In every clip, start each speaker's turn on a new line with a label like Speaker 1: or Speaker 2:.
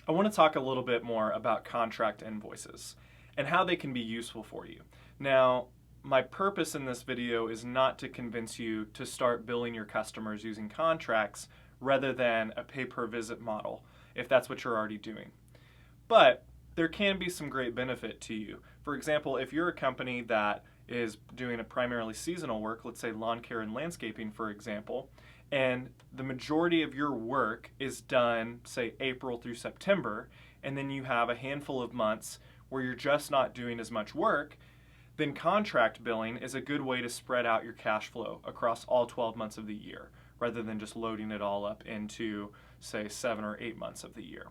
Speaker 1: I want to talk a little bit more about contract invoices and how they can be useful for you. Now, my purpose in this video is not to convince you to start billing your customers using contracts rather than a pay-per-visit model, if that's what you're already doing. But there can be some great benefit to you. For example, if you're a company that is doing a primarily seasonal work, let's say lawn care and landscaping, for example, and the majority of your work is done, say, April through September, and then you have a handful of months where you're just not doing as much work, then contract billing is a good way to spread out your cash flow across all 12 months of the year, rather than just loading it all up into, say, 7 or 8 months of the year.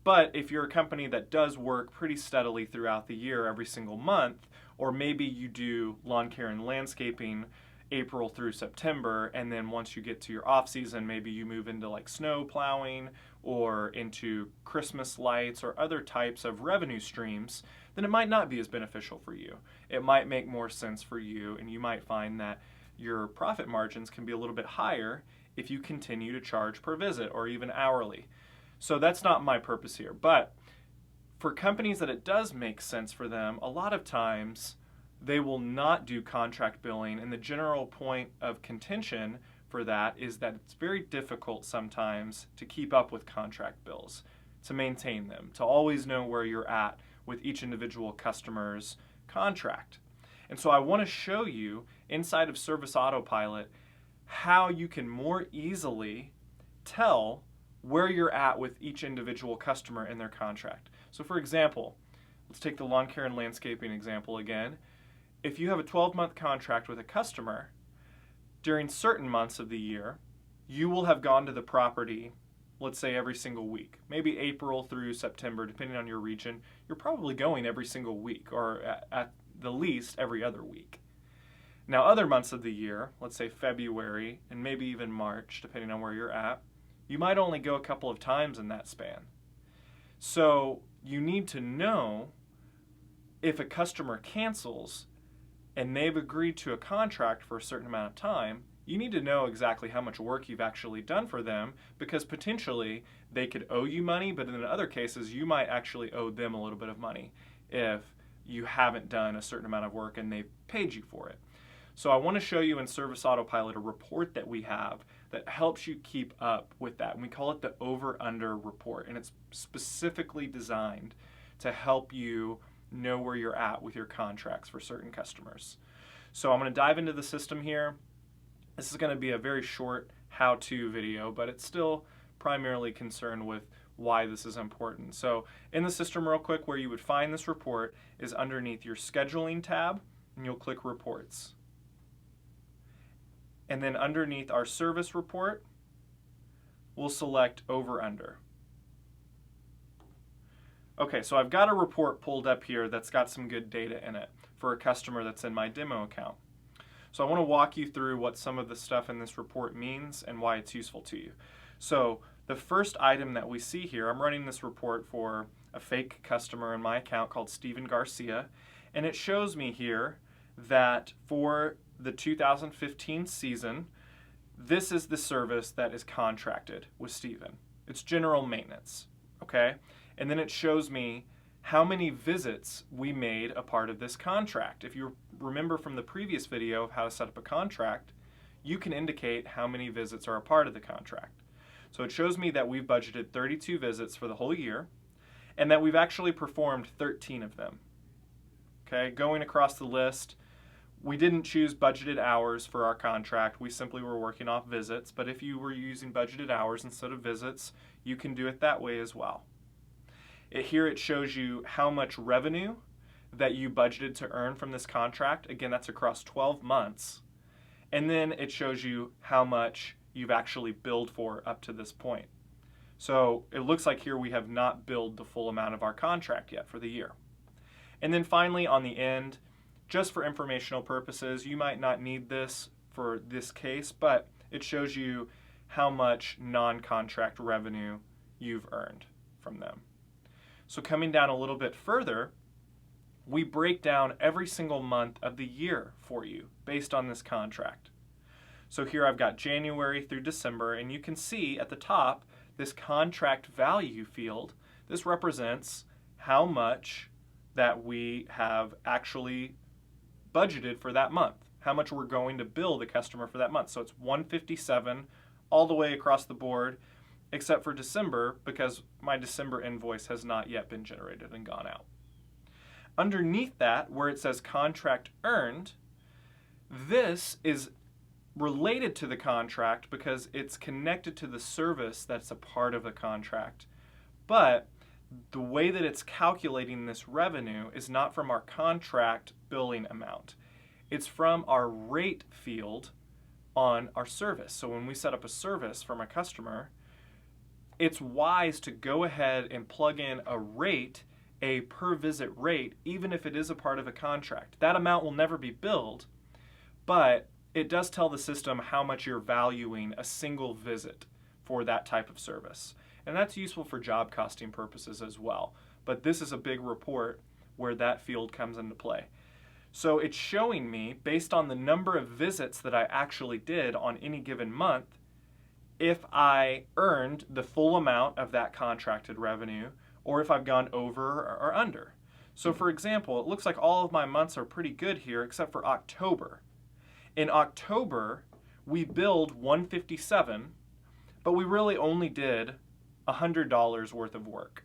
Speaker 1: But if you're a company that does work pretty steadily throughout the year, every single month, or maybe you do lawn care and landscaping April through September, and then once you get to your off season, maybe you move into like snow plowing or into Christmas lights or other types of revenue streams, then it might not be as beneficial for you. It might make more sense for you, and you might find that your profit margins can be a little bit higher if you continue to charge per visit or even hourly. So that's not my purpose here. But for companies that it does make sense for them, a lot of times they will not do contract billing, and the general point of contention for that is that it's very difficult sometimes to keep up with contract bills, to maintain them, to always know where you're at with each individual customer's contract. And so I want to show you inside of Service Autopilot how you can more easily tell where you're at with each individual customer in their contract. So for example, let's take the lawn care and landscaping example again. If you have a 12-month contract with a customer, during certain months of the year, you will have gone to the property, let's say every single week. Maybe April through September, depending on your region, you're probably going every single week, or at the least every other week. Now other months of the year, let's say February and maybe even March, depending on where you're at, you might only go a couple of times in that span. So you need to know if a customer cancels and they've agreed to a contract for a certain amount of time, you need to know exactly how much work you've actually done for them, because potentially they could owe you money, but in other cases you might actually owe them a little bit of money if you haven't done a certain amount of work and they've paid you for it. So I want to show you in Service Autopilot a report that we have that helps you keep up with that. And we call it the over-under report, and it's specifically designed to help you know where you're at with your contracts for certain customers. So I'm going to dive into the system here. This is going to be a very short how-to video, but it's still primarily concerned with why this is important. So in the system real quick, where you would find this report is underneath your scheduling tab, and you'll click reports. And then underneath our service report, we'll select over-under. Okay, so I've got a report pulled up here that's got some good data in it for a customer that's in my demo account. So I want to walk you through what some of the stuff in this report means and why it's useful to you. So the first item that we see here, I'm running this report for a fake customer in my account called Steven Garcia, and it shows me here that for the 2015 season, this is the service that is contracted with Steven. It's general maintenance, okay? And then it shows me how many visits we made a part of this contract. If you remember from the previous video of how to set up a contract, you can indicate how many visits are a part of the contract. So it shows me that we've budgeted 32 visits for the whole year, and that we've actually performed 13 of them. Okay, going across the list, we didn't choose budgeted hours for our contract. We simply were working off visits, but if you were using budgeted hours instead of visits, you can do it that way as well. Here it shows you how much revenue that you budgeted to earn from this contract. Again, that's across 12 months. And then it shows you how much you've actually billed for up to this point. So it looks like here we have not billed the full amount of our contract yet for the year. And then finally on the end, just for informational purposes, you might not need this for this case, but it shows you how much non-contract revenue you've earned from them. So coming down a little bit further, we break down every single month of the year for you based on this contract. So here I've got January through December, and you can see at the top this contract value field, this represents how much that we have actually budgeted for that month, how much we're going to bill the customer for that month. So it's 157 all the way across the board, except for December, because my December invoice has not yet been generated and gone out. Underneath that, where it says contract earned, this is related to the contract because it's connected to the service that's a part of the contract. But the way that it's calculating this revenue is not from our contract billing amount. It's from our rate field on our service. So when we set up a service from a customer, it's wise to go ahead and plug in a rate, a per visit rate, even if it is a part of a contract. That amount will never be billed, but it does tell the system how much you're valuing a single visit for that type of service. And that's useful for job costing purposes as well. But this is a big report where that field comes into play. So it's showing me, based on the number of visits that I actually did on any given month, if I earned the full amount of that contracted revenue or if I've gone over or under. So for example, it looks like all of my months are pretty good here except for October. In October, we billed 157, but we really only did $100 worth of work.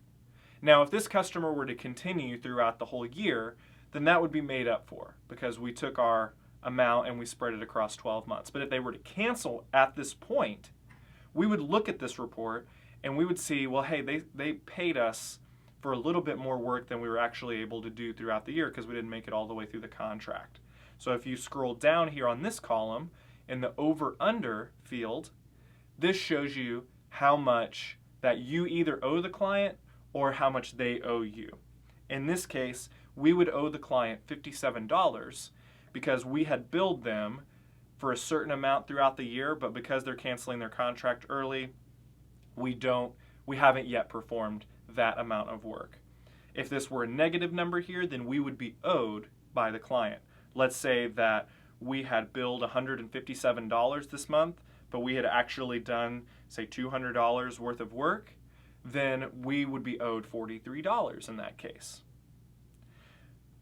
Speaker 1: Now, if this customer were to continue throughout the whole year, then that would be made up for because we took our amount and we spread it across 12 months. But if they were to cancel at this point, we would look at this report and we would see, well, hey, they paid us for a little bit more work than we were actually able to do throughout the year because we didn't make it all the way through the contract. So if you scroll down here on this column in the over-under field, this shows you how much that you either owe the client or how much they owe you. In this case, we would owe the client $57 because we had billed them for a certain amount throughout the year, but because they're canceling their contract early, we haven't yet performed that amount of work. If this were a negative number here, then we would be owed by the client. Let's say that we had billed $157 this month, but we had actually done, say, $200 worth of work, then we would be owed $43 in that case.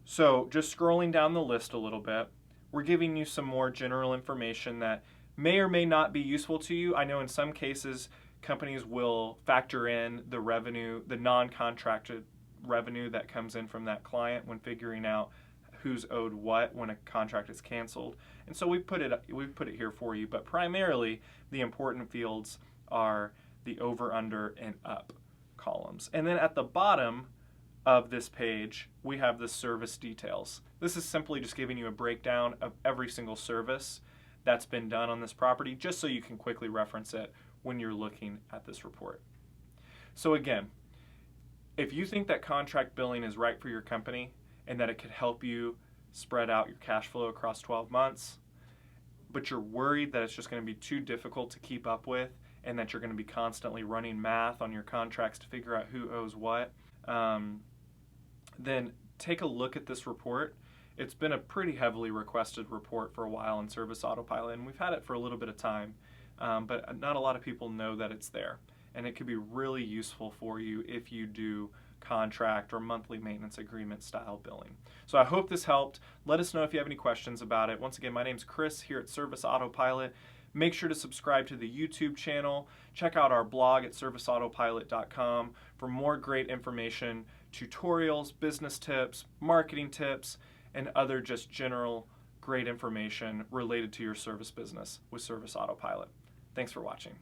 Speaker 1: So just scrolling down the list a little bit, we're giving you some more general information that may or may not be useful to you. I know in some cases, companies will factor in the revenue, the non-contracted revenue that comes in from that client when figuring out who's owed what when a contract is canceled. And so we've put it here for you, but primarily the important fields are the over, under, and up columns. And then at the bottom of this page, we have the service details. This is simply just giving you a breakdown of every single service that's been done on this property, just so you can quickly reference it when you're looking at this report. So again, if you think that contract billing is right for your company and that it could help you spread out your cash flow across 12 months, but you're worried that it's just going to be too difficult to keep up with and that you're going to be constantly running math on your contracts to figure out who owes what, then take a look at this report. It's been a pretty heavily requested report for a while in Service Autopilot, and we've had it for a little bit of time, but not a lot of people know that it's there. And it could be really useful for you if you do contract or monthly maintenance agreement style billing. So I hope this helped. Let us know if you have any questions about it. Once again, my name's Chris here at Service Autopilot. Make sure to subscribe to the YouTube channel. Check out our blog at serviceautopilot.com for more great information, tutorials, business tips, marketing tips, and other just general great information related to your service business with Service Autopilot. Thanks for watching.